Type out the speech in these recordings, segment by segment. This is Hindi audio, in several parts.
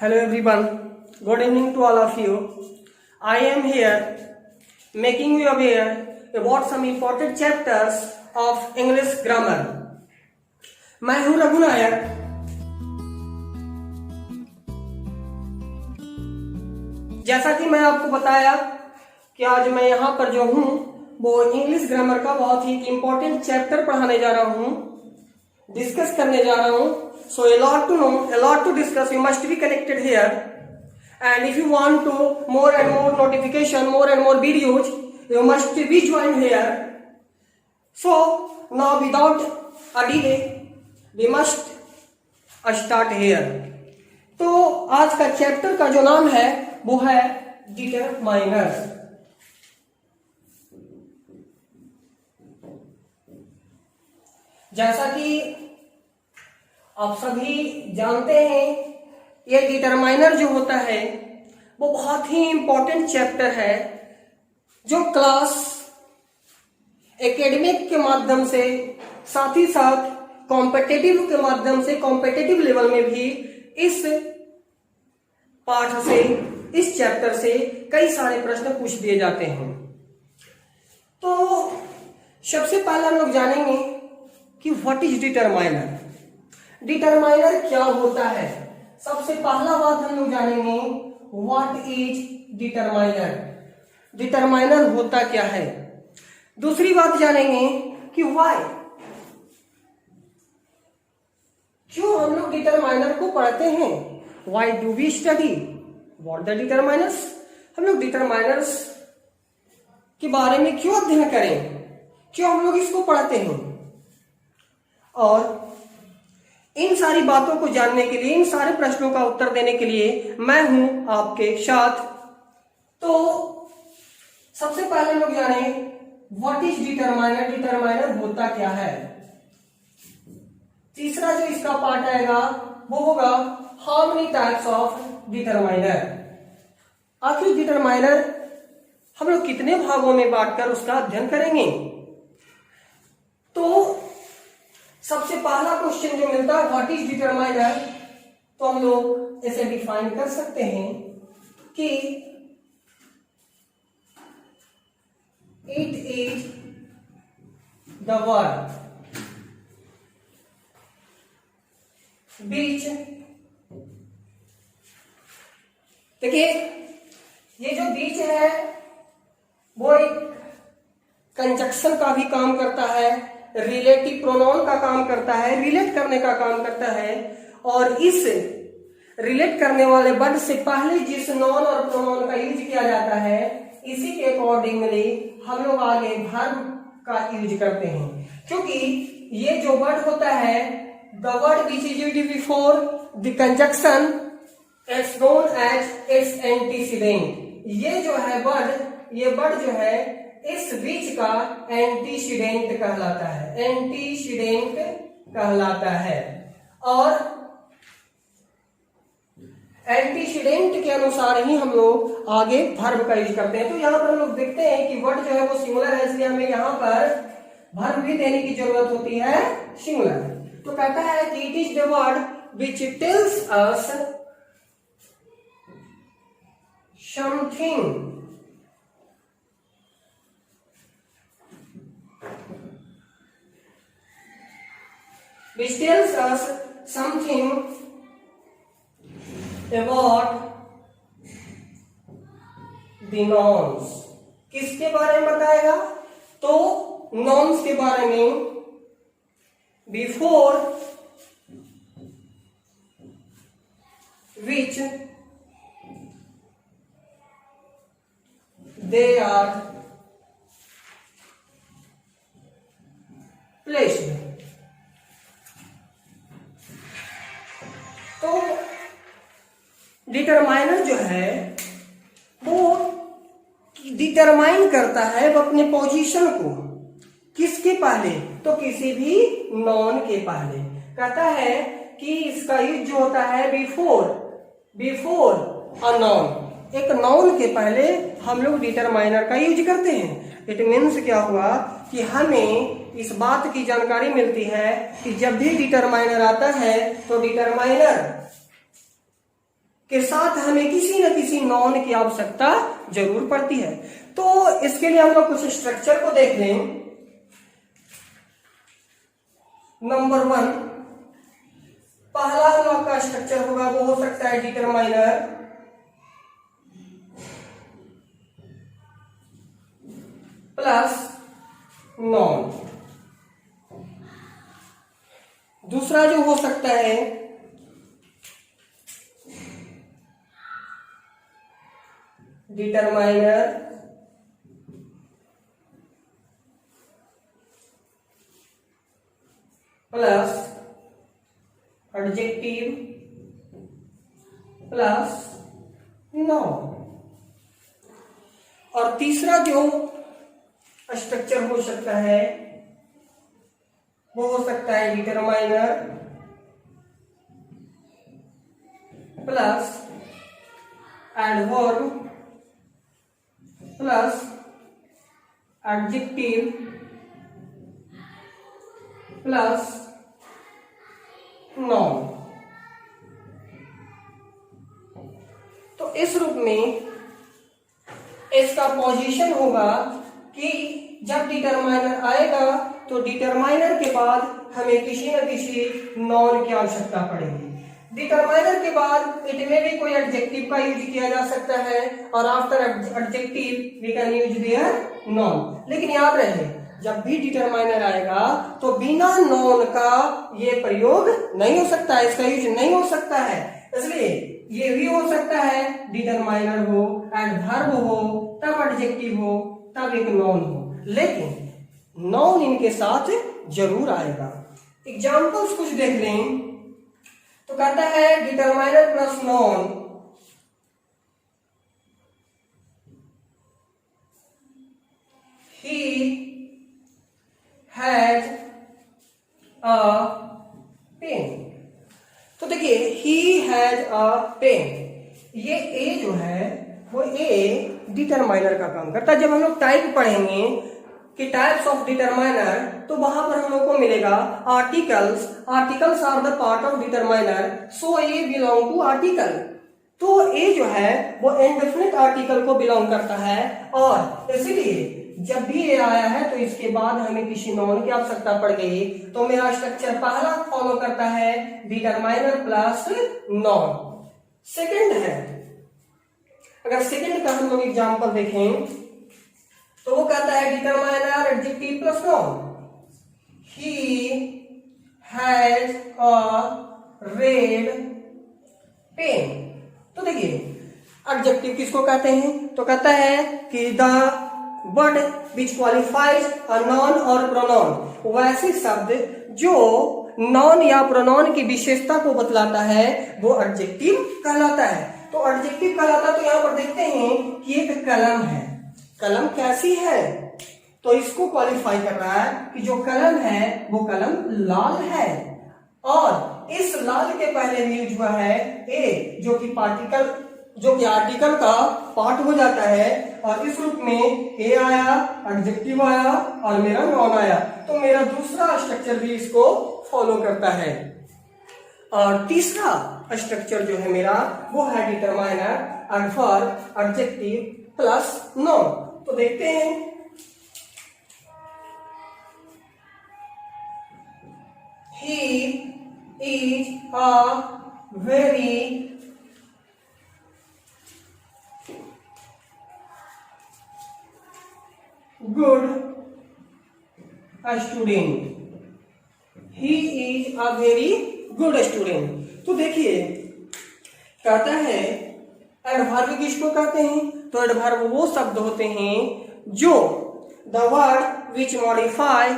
Hello everyone, good evening to all of you. I am here making you aware about some important chapters of English grammar. मैं हूं रघु नायक। जैसा कि मैं आपको बताया कि आज मैं यहाँ पर जो हूँ वो इंग्लिश ग्रामर का बहुत ही इम्पोर्टेंट चैप्टर पढ़ाने जा रहा हूँ, डिस्कस करने जा रहा हूँ। So a lot to know, a lot to discuss. You must be connected here. And if you want to more and more notification, more and more videos, you must be joined here. So now without a delay, we must start here. तो आज का चैप्टर का जो नाम है वो है डिटरमाइनर्स। जैसा कि आप सभी जानते हैं, ये डिटरमाइनर जो होता है वो बहुत ही इंपॉर्टेंट चैप्टर है, जो क्लास एकेडमिक के माध्यम से साथ ही साथ कॉम्पिटिटिव के माध्यम से कॉम्पिटिटिव लेवल में भी इस पाठ से, इस चैप्टर से कई सारे प्रश्न पूछ दिए जाते हैं। तो सबसे पहले हम लोग जानेंगे कि व्हाट इज डिटरमाइनर। डिटरमाइनर क्या होता है। सबसे पहला बात हम लोग जानेंगे व्हाट इज डिटरमाइनर। डिटरमाइनर होता क्या है। दूसरी बात जानेंगे कि व्हाई, क्यों हम लोग डिटरमाइनर को पढ़ते हैं। Why do we study what the determiners. हम लोग डिटरमाइनर्स के बारे में क्यों अध्ययन करें, क्यों हम लोग इसको पढ़ते हैं। और इन सारी बातों को जानने के लिए, इन सारे प्रश्नों का उत्तर देने के लिए मैं हूं आपके साथ। तो सबसे पहले हम लोग जाने व्हाट इज डिटरमाइनर। डिटरमाइनर होता क्या है। तीसरा जो इसका पार्ट आएगा वो होगा how many types of determiner. आखिर डिटरमाइनर हम लोग कितने भागों में बांटकर उसका अध्ययन करेंगे। तो सबसे पहला क्वेश्चन जो मिलता है व्हाट इज डिटरमाइनर, तो हम लोग इसे डिफाइन कर सकते हैं कि इट इज द वर्ड बीच। देखिए ये जो बीच है वो एक कंजक्शन का भी काम करता है, रिलेटिव प्रोनाउन का काम करता है, रिलेट करने का काम करता है। और इस रिलेट करने वाले वर्ड से पहले जिस नॉन और प्रोनाउन का यूज किया जाता है, इसी के अकॉर्डिंगली हम लोग आगे वर्ब का यूज करते हैं। क्योंकि ये जो वर्ड होता है the word which is used before the conjunction is known as its antecedent. ये जो है वर्ड, ये वर्ड जो है इस बीच का एंटीसीडेंट कहलाता है, एंटीसीडेंट कहलाता है। और एंटीसीडेंट के अनुसार ही हम लोग आगे वर्ब का यूज करते हैं। तो यहाँ पर हम लोग देखते हैं कि वर्ड जो है वो सिंगुलर है, इसलिए हमें यहाँ पर वर्ब भी देने की जरूरत होती है सिंगुलर। तो कहता है कि it is the word which tells us something which tells us something about the nouns। किसके बारे में बताएगा, तो nouns के बारे में। before which they are placed। तो डिटरमाइनर जो है वो डिटरमाइन करता है वो अपने पोजीशन को किसके पहले, तो किसी भी नॉन के पहले। कहता है कि इसका यूज जो होता है बिफोर अ नॉन, एक नॉन के पहले हम लोग डिटरमाइनर का यूज करते हैं। इट मीन्स क्या हुआ कि हमें इस बात की जानकारी मिलती है कि जब भी डिटरमाइनर आता है तो डिटरमाइनर के साथ हमें किसी न किसी नॉन की आवश्यकता जरूर पड़ती है। तो इसके लिए हम लोग कुछ स्ट्रक्चर को देख लें। नंबर 1, पहला हम लोग का स्ट्रक्चर होगा वो हो सकता है डिटरमाइनर प्लस नॉन। दूसरा जो हो सकता है determiner plus adjective plus noun. और तीसरा जो स्ट्रक्चर हो सकता है वो हो सकता है determiner plus adverb plus adjective plus non. तो इस रूप में इसका पोजीशन होगा कि जब डिटरमाइनर आएगा तो डिटरमाइनर के बाद हमें किसी न किसी नॉन की आवश्यकता पड़ेगी। डिटरमाइनर के बाद इट में भी कोई एडजेक्टिव का यूज किया जा सकता है और after adjective we can use their noun. लेकिन याद रहे जब भी डिटरमाइनर आएगा तो बिना नॉन का ये प्रयोग नहीं हो सकता है, इसका यूज नहीं हो सकता है। इसलिए ये भी हो सकता है डिटरमाइनर हो, एडवर्ब हो, तब एडजेक्टिव हो, तब एक नॉन हो, लेकिन नॉन इनके साथ जरूर आएगा। एग्जाम्पल्स कुछ देख लें तो कहता है determiner plus noun he has a pen. तो देखिए ही हैज अ पेन, ये ए जो है वो ए डिटरमाइनर का काम करता है। जब हम लोग टाइप पढ़ेंगे कि टाइप्स ऑफ डिटरमाइनर तो वहां पर हम लोग को मिलेगा articles. Articles are the part of determiner, so A belong to article. तो ए जो है वो इंडेफिनिट आर्टिकल को बिलोंग करता है और इसीलिए जब भी ए आया है तो इसके बाद हमें किसी नॉन की आवश्यकता पड़ गई। तो मेरा स्ट्रक्चर पहला फॉलो करता है डिटरमाइनर प्लस नॉन। सेकंड है, अगर सेकंड का हम लोग एग्जांपल देखें तो वो कहता है determiner adjective plus noun he has a red pen. तो देखिए एडजेक्टिव किसको कहते हैं, तो कहता है कि the word which qualifies a non और प्रोनाउन, वैसे शब्द जो नॉन या प्रोनाउन की विशेषता को बतलाता है वो एडजेक्टिव कहलाता है। तो एडजेक्टिव कहलाता है। तो यहाँ पर देखते हैं कि एक कलम है, कलम कैसी है, तो इसको क्वालिफाई कर रहा है कि जो कलम है वो कलम लाल है और इस लाल के पहले में यूज हुआ है ए जो कि पार्टिकल जो कि आर्टिकल का पार्ट हो जाता है और इस रूप में ए आया, एडजेक्टिव आया और मेरा नॉन आया। तो मेरा दूसरा स्ट्रक्चर भी इसको फॉलो करता है। और तीसरा स्ट्रक्चर जो है मेरा वो है determiner adverb adjective plus non. तो देखते हैं he is a very good student, he is a very good student. तो देखिए कहता है एडवर्ब किसको कहते हैं, तो एडवर्ब वो शब्द होते हैं जो the word which modify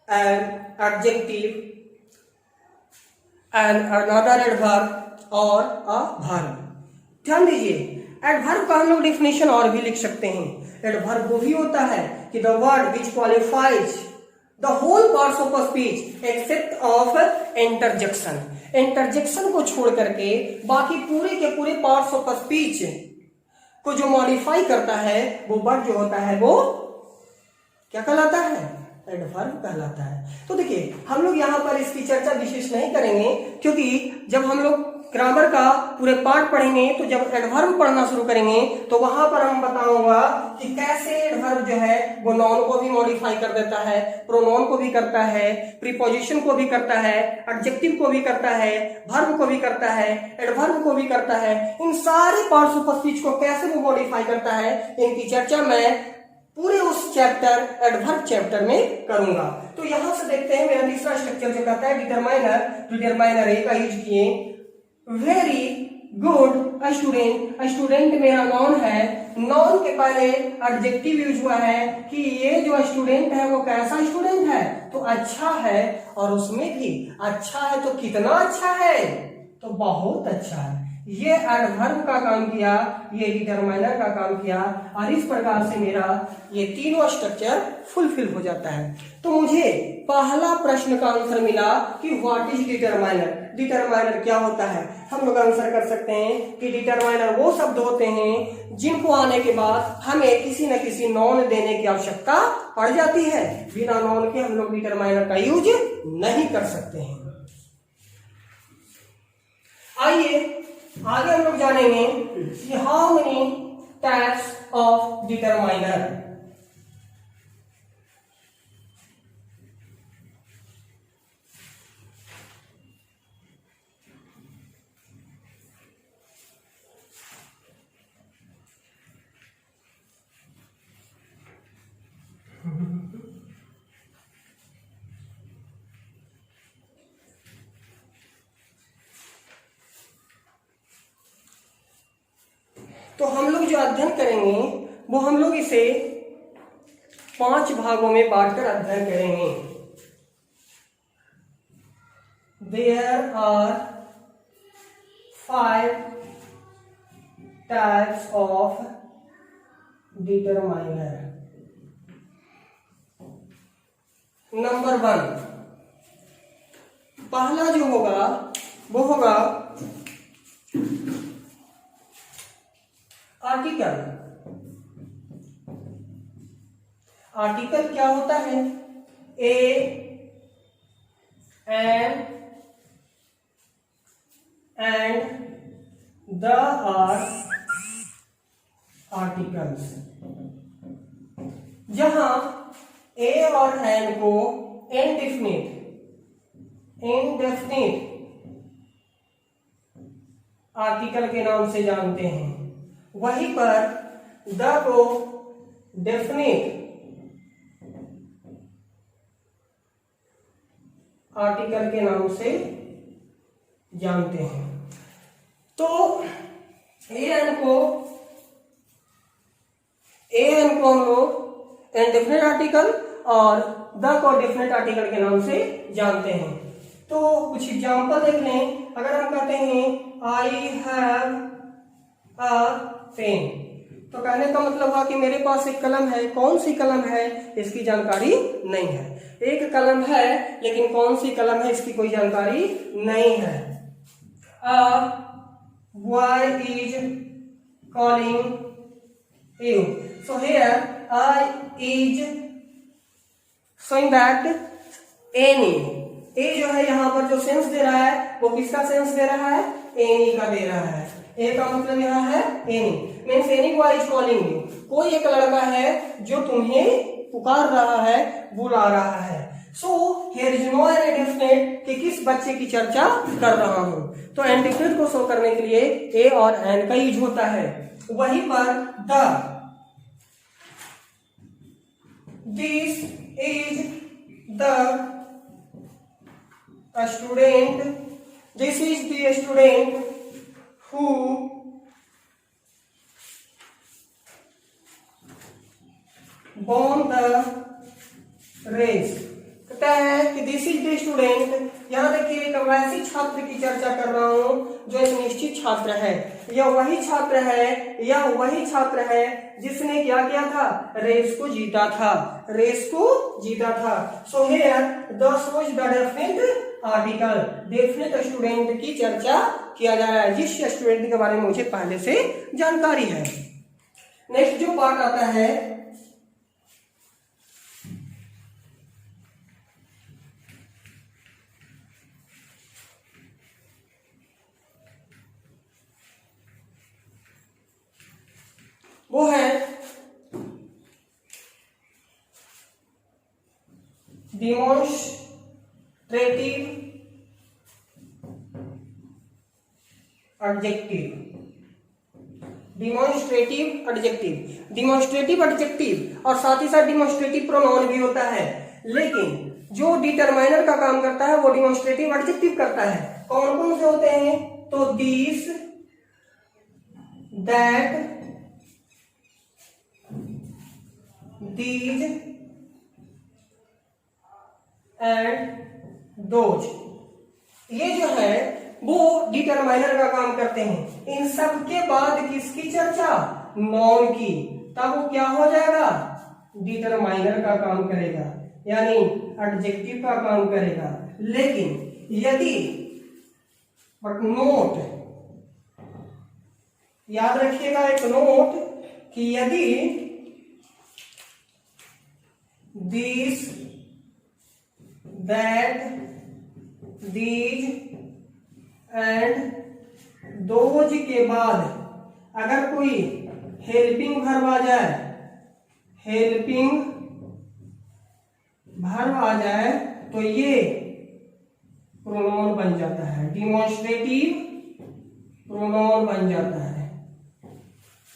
an adjective and another adverb और अ वर्ब। ध्यान दीजिए एडवर्ब का हम लोग डेफिनेशन और भी लिख सकते हैं। एडवर्ब वो भी होता है कि the word which qualifies the whole parts of a speech except of interjection. Interjection को छोड़ करके बाकी पूरे के पूरे पार्ट्स ऑफ अ स्पीच को जो मॉडिफाई करता है वो वर्ड जो होता है वो क्या कहलाता है, एडवर्ब कहलाता है। तो देखिए हम लोग यहाँ पर इसकी चर्चा विशेष नहीं करेंगे, क्योंकि जब हम लोग ग्रामर का पूरे पार्ट पढ़ेंगे तो जब एडवर्ब पढ़ना शुरू करेंगे तो वहां पर हम बताऊंगा कि कैसे एडवर्ब जो है वो नाउन को भी मॉडिफाई कर देता है, प्रोनाउन को भी करता है, प्रीपोजिशन को भी करता है, एडजेक्टिव को भी करता है, वर्ब को भी करता है, एडवर्ब को भी करता है। इन सारे पार्ट्स ऑफ स्पीच को कैसे वो मॉडिफाई करता है, इनकी चर्चा मैं पूरे उस चैप्टर एडवर्ब चैप्टर में करूंगा। तो यहां से देखते हैं मेरा तीसरा स्ट्रक्चर जो कहता है डिटरमाइनर। डिटरमाइनर ए का यूज किए, वेरी गुड स्टूडेंट। स्टूडेंट मेरा नाउन है, नाउन के पहले एडजेक्टिव यूज हुआ है कि ये जो स्टूडेंट है वो कैसा स्टूडेंट है, तो अच्छा है, और उसमें भी अच्छा है तो कितना अच्छा है, तो बहुत अच्छा है। ये एडवर्ब का काम किया, ये डिटरमाइनर का काम किया, और इस प्रकार से मेरा ये तीनों स्ट्रक्चर फुलफिल हो जाता है। तो मुझे पहला प्रश्न का आंसर मिला कि व्हाट इज डिटरमाइनर। डिटरमाइनर क्या होता है? हम लोग आंसर कर सकते हैं कि डिटरमाइनर वो शब्द होते हैं जिनको आने के बाद हमें किसी न किसी नॉन देने की आवश्यकता पड़ जाती है। बिना नॉन के हम लोग डिटरमाइनर का यूज नहीं कर सकते हैं। आइए आगे हम लोग जानेंगे कि how many types of determiner. तो हम लोग जो अध्ययन करेंगे वो हम लोग इसे 5 भागों में बांटकर अध्ययन करेंगे। There are 5 types of determiner. Number 1, पहला जो होगा वो होगा आर्टिकल। आर्टिकल क्या होता है? A, an and the are articles. जहां ए और एन को इनडेफिनिट आर्टिकल के नाम से जानते हैं, वहीं पर द को डेफिनिट आर्टिकल के नाम से जानते हैं। तो एन को हम लोग इनडेफिनिट आर्टिकल और द को डेफिनिट आर्टिकल के नाम से जानते हैं। तो कुछ एग्जांपल देख लें। अगर हम कहते हैं आई हैव अ पेन, तो कहने का मतलब हुआ कि मेरे पास एक कलम है। कौन सी कलम है इसकी जानकारी नहीं है। एक कलम है लेकिन कौन सी कलम है इसकी कोई जानकारी नहीं है। A boy is calling you, so here I is showing that any. A जो है यहाँ पर जो सेंस दे रहा है वो किसका सेंस दे रहा है? एनी का दे रहा है। ए का मतलब यहाँ है any, means any boy is calling you. कोई एक लड़का है जो तुम्हें पुकार रहा है, बुला रहा है। So here is no an indefinite कि किस बच्चे की चर्चा कर रहा हूं। तो इंडेफिनिट को शो करने के लिए ए और एन का यूज होता है। वहीं पर the, this is the student, this is the student who won the race। कहता है कि दिस इज द स्टूडेंट। यहाँ देखिए एक वैसी छात्र की चर्चा कर रहा हूं जो एक निश्चित छात्र है। यह वही छात्र है जिसने क्या किया था? रेस को जीता था। So here the shows the definite article. Definite student की चर्चा किया जा रहा है, जिस स्टूडेंट के बारे में मुझे पहले से जानकारी है। नेक्स्ट जो पार्ट आता है वो है demonstrative adjective. Demonstrative adjective, demonstrative adjective और साथ ही साथ डिमॉन्स्ट्रेटिव प्रोनाउन भी होता है, लेकिन जो डिटरमाइनर का काम करता है वो डिमॉन्स्ट्रेटिव एडजेक्टिव करता है। कौन कौन से होते हैं? तो this, that, these and those, ये जो है वो डिटरमाइनर का काम करते हैं। इन सब के बाद किसकी चर्चा? नॉन की। तब वो क्या हो जाएगा? डिटरमाइनर का काम करेगा, यानी एडजेक्टिव का काम करेगा। लेकिन यदि, बट नोट, याद रखिएगा एक नोट, कि यदि this, that, these and those के बाद अगर कोई हेल्पिंग वर्ब आ जाए, हेल्पिंग वर्ब आ जाए तो ये प्रोनाउन बन जाता है, डिमॉन्स्ट्रेटिव प्रोनाउन बन जाता है।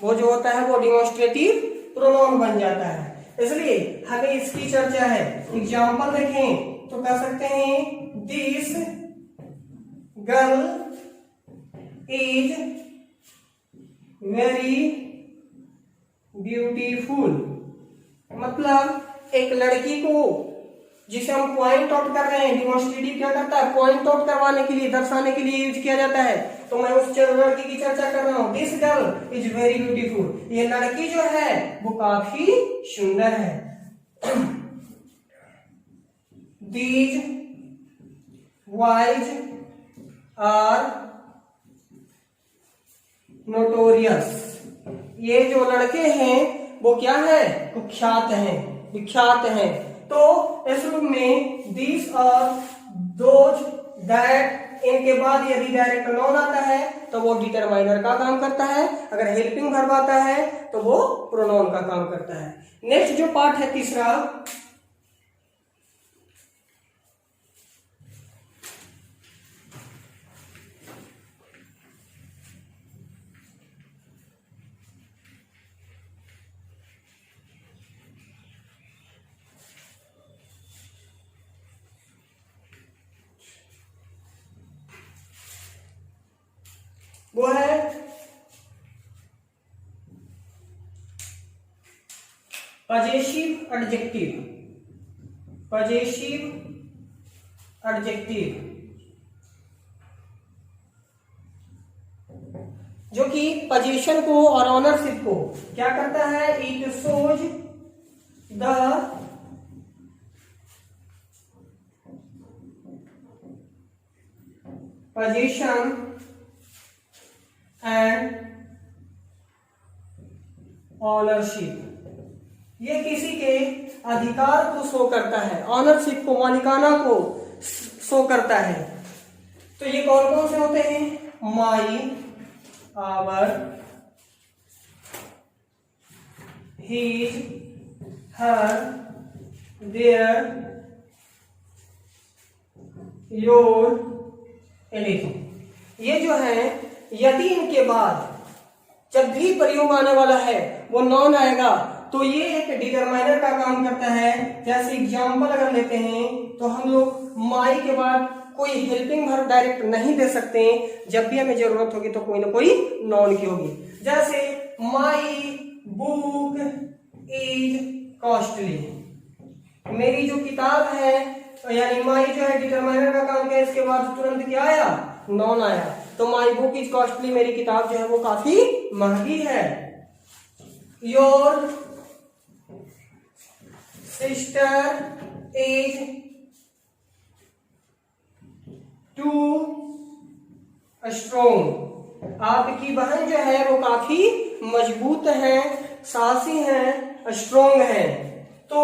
वो जो होता है वो डिमॉन्स्ट्रेटिव प्रोनाउन बन जाता है। इसलिए हमें इसकी चर्चा है। एग्जाम्पल देखें तो कह सकते हैं this girl is very beautiful. मतलब एक लड़की को जिसे हम पॉइंट आउट कर रहे हैं, डिमॉन्स्ट्रेटिव क्या करता है? पॉइंट आउट करवाने के लिए, दर्शाने के लिए यूज किया जाता है। तो मैं उस लड़की की चर्चा कर रहा हूं, this girl is very beautiful. ये लड़की जो है वो काफी सुंदर है। These boys are notorious. ये जो लड़के हैं वो क्या है? कुख्यात हैं, विख्यात हैं। तो इस रूप में दिस और दोज, दैट, इनके बाद यदि डायरेक्ट नाउन आता है तो वो डिटरमाइनर का काम करता है। अगर हेल्पिंग वर्ब आता है तो वो प्रोनाउन का काम करता है। नेक्स्ट जो पार्ट है तीसरा, वो है पजेसिव एडजेक्टिव। पजेसिव एडजेक्टिव जो कि पोजीशन को और ऑनरशिप को क्या करता है? It shows the position and ownership. ये किसी के अधिकार को शो करता है, ऑनरशिप को, मालिकाना को शो करता है। तो ये कौन कौन से होते हैं? My, our, his, her, their, your, anything. ये जो है, यदि इनके बाद जब भी प्रयोग आने वाला है वो नॉन आएगा तो ये एक डिटरमाइनर का काम करता है। जैसे एग्जांपल अगर लेते हैं तो हम लोग माई के बाद कोई हेल्पिंग वर्ब डायरेक्ट नहीं दे सकते। जब भी हमें जरूरत होगी तो कोई ना कोई नॉन की होगी। जैसे माई बुक इज कॉस्टली, मेरी जो किताब है, यानी माई जो है डिटरमाइनर का काम किया, इसके बाद तुरंत क्या आया? नॉन आया। तो माई बुक इज कॉस्टली, मेरी किताब जो है वो काफी महंगी है। Your sister is too strong, आपकी बहन जो है वो काफी मजबूत है, साहसी है, स्ट्रोंग है। तो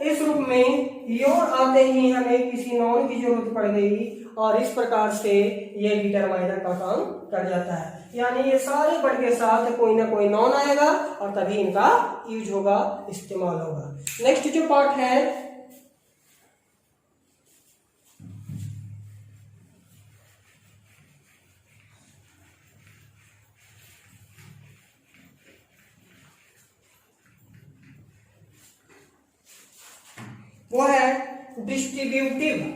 इस रूप में योर आते ही हमें किसी नॉन की जरूरत पड़ गई और इस प्रकार से ये डिटरमाइनर का काम कर जाता है। यानी ये सारे वर्ड के साथ कोई ना कोई नॉन आएगा और तभी इनका यूज होगा, इस्तेमाल होगा। नेक्स्ट जो पार्ट है वो है डिस्ट्रीब्यूटिव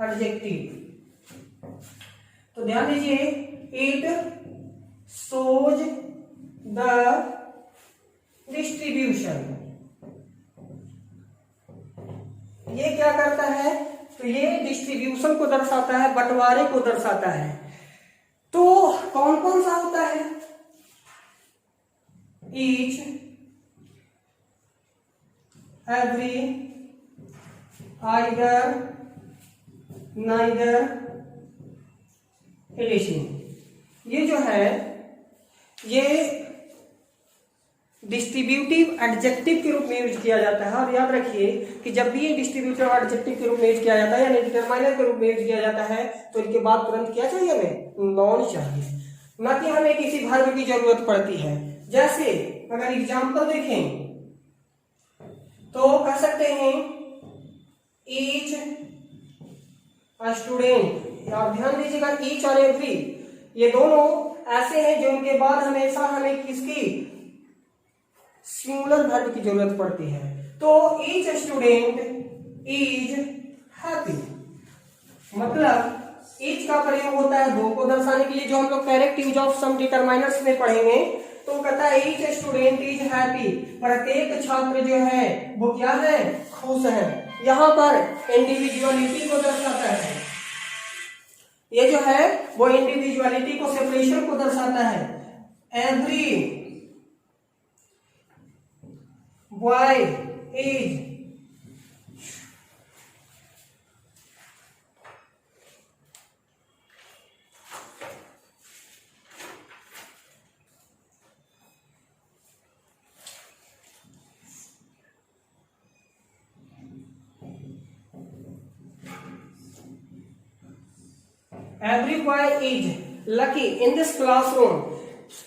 एडजेक्टिव। तो ध्यान दीजिए, इट शोज द डिस्ट्रीब्यूशन। ये क्या करता है? तो ये डिस्ट्रीब्यूशन को दर्शाता है, बंटवारे को दर्शाता है। तो कौन कौन सा होता है? Each, every, either, neither, addition. ये जो है ये डिस्ट्रीब्यूटिव एडजेक्टिव के रूप में यूज किया जाता है। और याद रखिए कि जब भी ये डिस्ट्रीब्यूटिव एडजेक्टिव के रूप में यूज किया जाता है यानी डिटरमाइनर के रूप में यूज किया जाता है तो इनके बाद तुरंत क्या चाहिए? हमें नॉन चाहिए, ना कि हमें किसी वर्ब की जरूरत पड़ती है। जैसे अगर एग्जांपल देखें तो कह सकते हैं ईच स्टूडेंट। आप ध्यान दीजिएगा, ईच और एवरी ये दोनों ऐसे हैं जो उनके बाद हमेशा हमें किसकी? सिंगुलर वर्ब की जरूरत पड़ती है। तो ईच स्टूडेंट इज हैप्पी, मतलब ईच का प्रयोग होता है दो को दर्शाने के लिए, जो हम लोग correct use of some determiners में पढ़ेंगे। तो कहता है ईच स्टूडेंट इज हैप्पी, प्रत्येक छात्र जो है वो क्या है? खुश है। यहाँ पर इंडिविजुअलिटी को दर्शाता है, ये जो है वो इंडिविजुअलिटी को, सेपरेशन को दर्शाता है। Every boy is every boy is lucky in this classroom.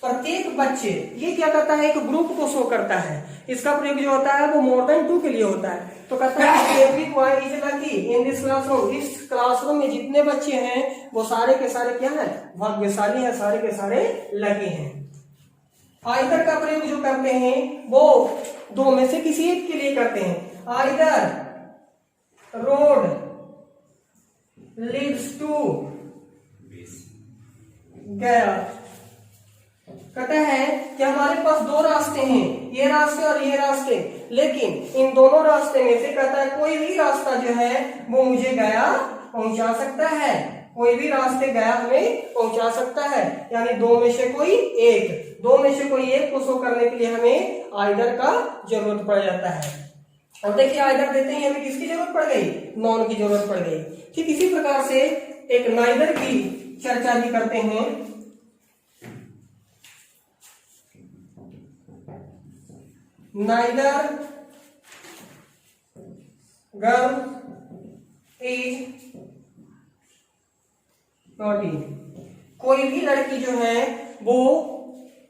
प्रत्येक बच्चे, ये क्या करता है? एक ग्रुप को शो करता है। इसका प्रयोग जो होता है वो मोर देन 2 के लिए होता है। तो कहता है every boy is lucky in this classroom. इस क्लासरूम में जितने बच्चे हैं वो सारे के सारे क्या है? भाग्यशाली हैं, सारे के सारे लकी हैं। आइदर का प्रयोग जो करते हैं वो दो में से किसी एक के लिए करते हैं। आइदर रोड लीड्स टू गया। कहता है कि हमारे पास दो रास्ते हैं, ये रास्ते और ये रास्ते, लेकिन इन दोनों रास्ते में से कहता है कोई भी रास्ता जो है वो मुझे गया पहुंचा सकता है, कोई भी रास्ते गया हमें पहुंचा सकता है। यानी दो में से कोई एक, दो में से कोई एक को शो करने के लिए हमें आइदर का जरूरत पड़ जाता है। अब देखिए आइदर देते ही हमें किसकी जरूरत पड़ गई? नॉन की जरूरत पड़ गई। ठीक इसी प्रकार से एक नाइदर की चर्चा भी करते हैं। Neither girl is naughty. कोई भी लड़की जो है वो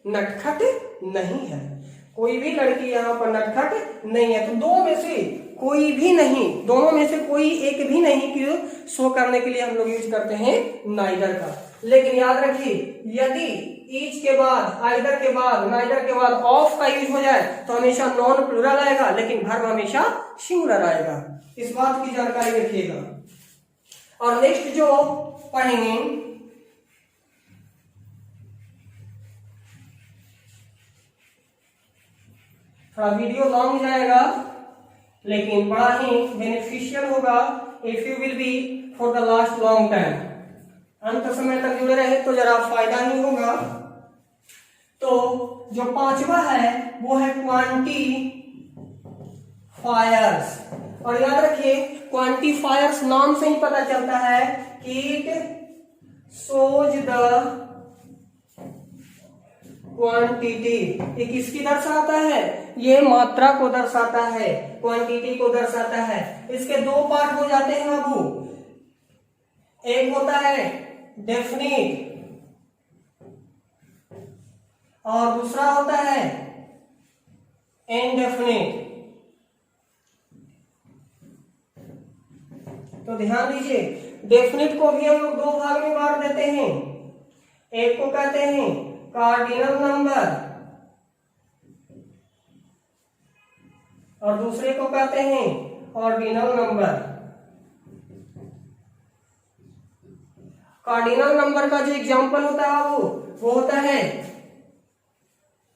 नटखट नहीं है, कोई भी लड़की यहाँ पर नटखट नहीं है। तो दो में से कोई भी नहीं, दोनों में से कोई एक भी नहीं कि शो करने के लिए हम लोग यूज करते हैं नाइदर का। लेकिन याद रखिए यदि ईच के बाद, आइदर के बाद, नाइदर के बाद ऑफ का यूज हो जाए तो हमेशा नॉन प्लूरल आएगा, लेकिन वर्ब हमेशा सिंगुलर आएगा। इस बात की जानकारी रखिएगा। और नेक्स्ट जो पढ़ेंगे थोड़ा वीडियो लॉन्ग जाएगा लेकिन बड़ा ही बेनिफिशियल होगा if you will be for the last long time. अंत समय तक जुड़े रहे तो जरा फायदा ही होगा। तो जो पांचवा है वो है क्वांटिफायर्स। और याद रखिए क्वांटिफायर्स नाम से ही पता चलता है कि इट शोज द क्वांटिटी। ये किसकी दर्शाता है? ये मात्रा को दर्शाता है, क्वांटिटी को दर्शाता है। इसके दो पार्ट हो जाते हैं बाबू, एक होता है डेफिनिट और दूसरा होता है इनडेफिनिट। तो ध्यान दीजिए, डेफिनिट को भी हम लोग दो भाग में बांट देते हैं। एक को कहते हैं कार्डिनल नंबर और दूसरे को कहते हैं ऑर्डिनल नंबर। कार्डिनल नंबर का जो एग्जांपल होता है वो होता है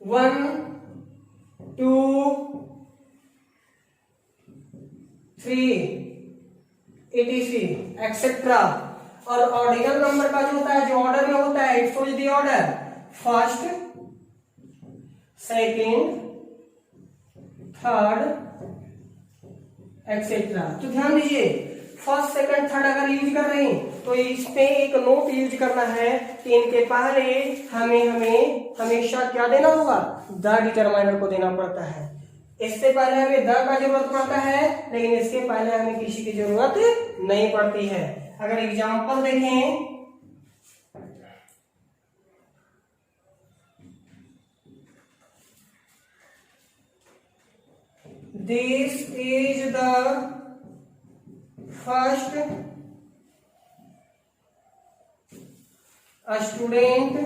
1, 2, 3 etc एक्सेट्रा। और ऑर्डिनल नंबर का जो होता है, जो ऑर्डर में होता है, it shows the order first, second, third etcetera. तो ध्यान दीजिए, फर्स्ट सेकंड थर्ड अगर यूज कर रहे हैं तो इसमें एक नोट यूज करना है कि इनके पहले हमें हमेशा क्या देना होगा, द डिटरमाइनर को देना पड़ता है। इससे पहले हमें द का जरूरत पड़ता है, लेकिन इसके पहले हमें किसी की जरूरत नहीं पड़ती है। अगर एग्जांपल देखें, this is the first student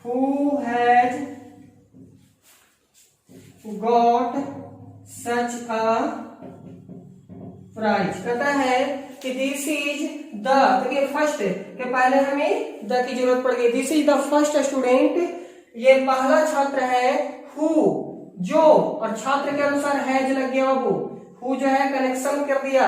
who has got such a prize. कहता है कि दिस इज द, देखिए फर्स्ट के पहले हमें द की जरूरत पड़ गई। This is the first student, ये पहला छात्र है, हु जो, और छात्र के अनुसार हैज लग गया, वो हु जो है कनेक्शन कर दिया,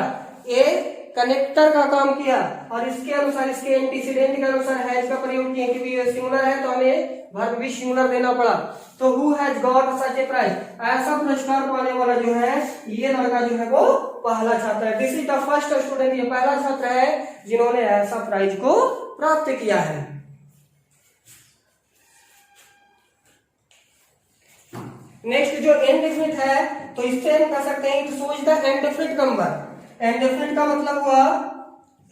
ए कनेक्टर का काम किया, और इसके अनुसार, इसके एंटीसीडेंट के अनुसार हैज का प्रयोग किया, क्योंकि ये सिंगुलर है तो हमें वर्ब भी सिंगुलर देना पड़ा। तो who has got such a prize, ऐसा पुरस्कार पाने वाला जो है ये लड़का जो है वो पहला छात्र है। This is the first student, ये पहला छात्र है जिन्होंने ऐसा प्राइज को प्राप्त किया है। नेक्स्ट जो इनडेफिनिट है, तो इससे हम कह सकते हैं it shows the indefinite number. Indefinite का मतलब हुआ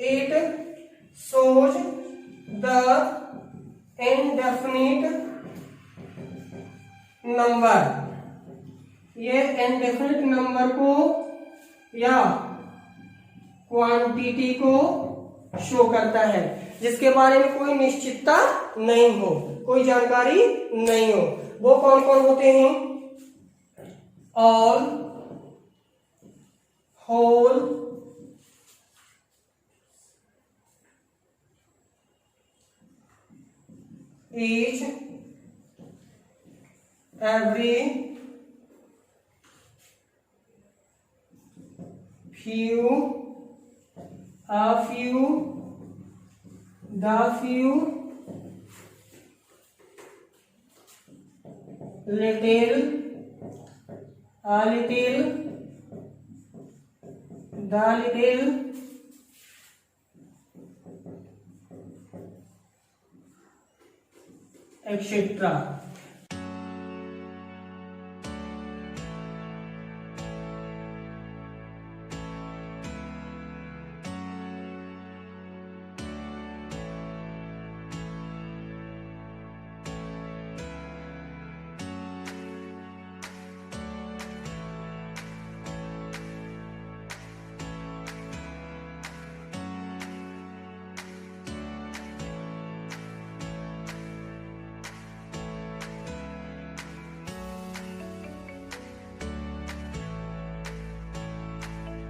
it shows the indefinite number. ये इनडेफिनिट नंबर को या क्वांटिटी को शो करता है, जिसके बारे में कोई निश्चितता नहीं हो, कोई जानकारी नहीं हो। वो कौन कौन होते हैं? All, whole, each, every, few, a few, the few, little, a little, the little, etcetera.